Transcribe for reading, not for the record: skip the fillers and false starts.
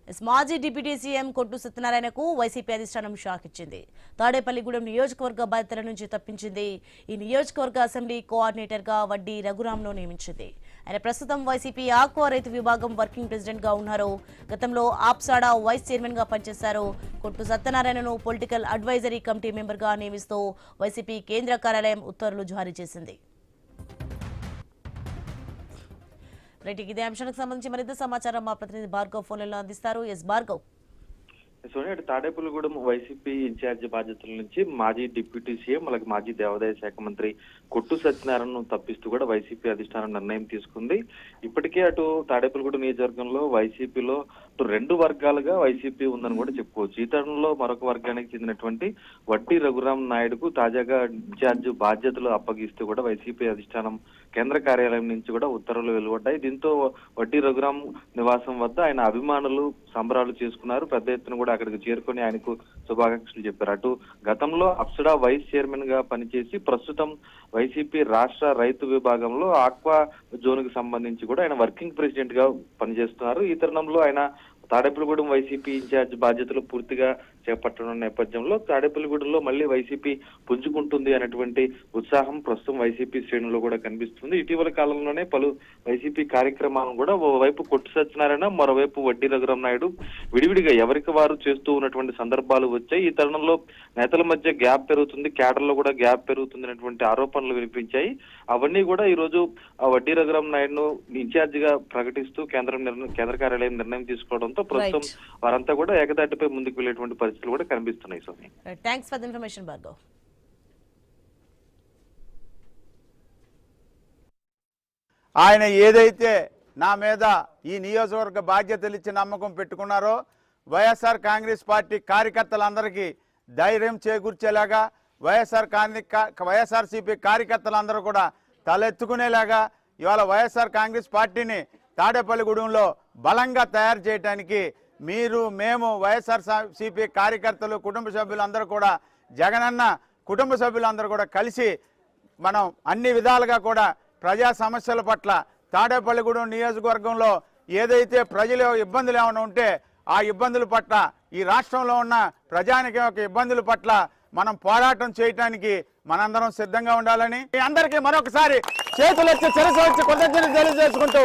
మాజీ deputy CM కొట్టు సత్యనారాయణకు YCP అధిష్టానం షాక్ ఇచ్చింది. తాడేపల్లిగూడెం నియోజకవర్గ బాధ్యతల నుంచి తప్పించింది. ఈ నియోజకవర్గ అసెంబ్లీ కోఆర్డినేటర్ గా వడ్డీ రఘురాంను నియమించింది. ఆయన ప్రస్తుతం వైసీపీ ఆక్వా రైతు విభాగం వర్కింగ్ ప్రెసిడెంట్ గా ఉన్నారు. గతంలో ఆప్సాడా వైస్ చైర్మన్ గా పనిచేశారు. కొట్టు సత్యనారాయణను పొలిటికల్ అడ్వైజరీ కమిటీ మెంబర్ గా నియమిస్తూ వైసీపీ కేంద్ర కార్యాలయం ఉత్తర్వులు జారీ చేసింది. ఇదే అంశానికి సంబంధించి మరింత సమాచారం మా ప్రతినిధి భార్గవ్ ఫోన్లలో అందిస్తారు. S Bhargav. Sonia, Tadepalligudem YCP incharge బాధ్యతల నుంచి మాజీ డిప్యూటీ సీఎం అలాగే మాజీ దేవాదాయ శాఖ మంత్రి కొట్టు సత్యనారాయణను తప్పిస్తూ కూడా వైసీపీ అధిష్టానం నిర్ణయం తీసుకుంది. ఇప్పటికే అటు తాడేపల్లిగూడెం నియోజకవర్గంలో వైసీపీలో రెండు వర్గాలుగా వైసీపీ ఉందని కూడా చెప్పుకోవచ్చు. ఈ తరుణంలో మరొక వర్గానికి చెందినటువంటి వడ్డీ రఘురాం నాయుడుకు తాజాగా ఇన్ఛార్జ్ బాధ్యతలు అప్పగిస్తూ కూడా వైసీపీ అధిష్టానం కేంద్ర కార్యాలయం నుంచి కూడా ఉత్తర్వులు వెలువడ్డాయి. దీంతో వడ్డీ రఘురాం నివాసం వద్ద ఆయన అభిమానులు సంబరాలు చేసుకున్నారు. పెద్ద ఎత్తున కూడా అక్కడికి చేరుకొని ఆయనకు శుభాకాంక్షలు చెప్పారు. అటు గతంలో అప్సడా వైస్ చైర్మన్ గా పనిచేసి ప్రస్తుతం వైసీపీ రాష్ట్ర రైతు విభాగంలో ఆక్వా జోన్ కి సంబంధించి కూడా ఆయన వర్కింగ్ ప్రెసిడెంట్ గా పనిచేస్తున్నారు. ఈ తరుణంలో ఆయన తాడేపల్లిగూడెం వైసీపీ ఇన్ఛార్జ్ బాధ్యతలు పూర్తిగా చేపట్టడం నేపథ్యంలో తాడేపల్లిగూడెంలో మళ్ళీ వైసీపీ పుంజుకుంటుంది అనేటువంటి ఉత్సాహం ప్రస్తుతం వైసీపీ శ్రేణుల్లో కూడా కనిపిస్తుంది. ఇటీవల కాలంలోనే పలు వైసీపీ కార్యక్రమాలను కూడా ఓవైపు కొట్టు సత్యనారాయణ, మరోవైపు వడ్డీ రఘురాం నాయుడు విడివిడిగా ఎవరికి వారు చేస్తూ ఉన్నటువంటి సందర్భాలు వచ్చాయి. ఈ తరుణంలో నేతల మధ్య గ్యాప్ పెరుగుతుంది, క్యాడర్ లో కూడా గ్యాప్ పెరుగుతుంది అనేటువంటి ఆరోపణలు వినిపించాయి. అవన్నీ కూడా ఈ రోజు వడ్డీ రఘురాం నాయుడును ఇన్ఛార్జ్ గా ప్రకటిస్తూ కేంద్ర కార్యాలయం నిర్ణయం తీసుకోవడంతో ప్రస్తుతం వారంతా కూడా ఏకదాటిపై ముందుకు వెళ్లేటువంటి పరిస్థితులు కూడా కనిపిస్తున్నాయి. Soni, thanks for the information Bhargav. ఆయన ఏదైతే నా మీద ఈ నియోజకవర్గ బాధ్యతలు ఇచ్చి నమ్మకం పెట్టుకున్నారో వైఎస్ఆర్ కాంగ్రెస్ పార్టీ కార్యకర్తలందరికీ ధైర్యం చేకూర్చేలాగా వైఎస్ఆర్సీపీ కార్యకర్తలందరూ కూడా తలెత్తుకునేలాగా ఇవాళ వైఎస్ఆర్ కాంగ్రెస్ పార్టీని తాడేపల్లిగూడెంలో బలంగా తయారు చేయడానికి మేము వైఎస్ఆర్సీపీ కార్యకర్తలు, కుటుంబ సభ్యులందరూ కూడా, జగనన్న కుటుంబ సభ్యులందరూ కూడా కలిసి మనం అన్ని విధాలుగా కూడా ప్రజా సమస్యల పట్ల తాడేపల్లిగూడెం నియోజకవర్గంలో ఏదైతే ప్రజలు ఇబ్బందులు ఏమైనా ఉంటే ఆ ఇబ్బందుల పట్ల, ఈ రాష్ట్రంలో ఉన్న ప్రజానికి యొక్క ఇబ్బందుల పట్ల మనం పోరాటం చేయడానికి మనందరం సిద్ధంగా ఉండాలని అందరికీ మరొకసారి చేతులెత్తి శిరస్సు వచ్చి కృతజ్ఞతలు తెలియజేసుకుంటూ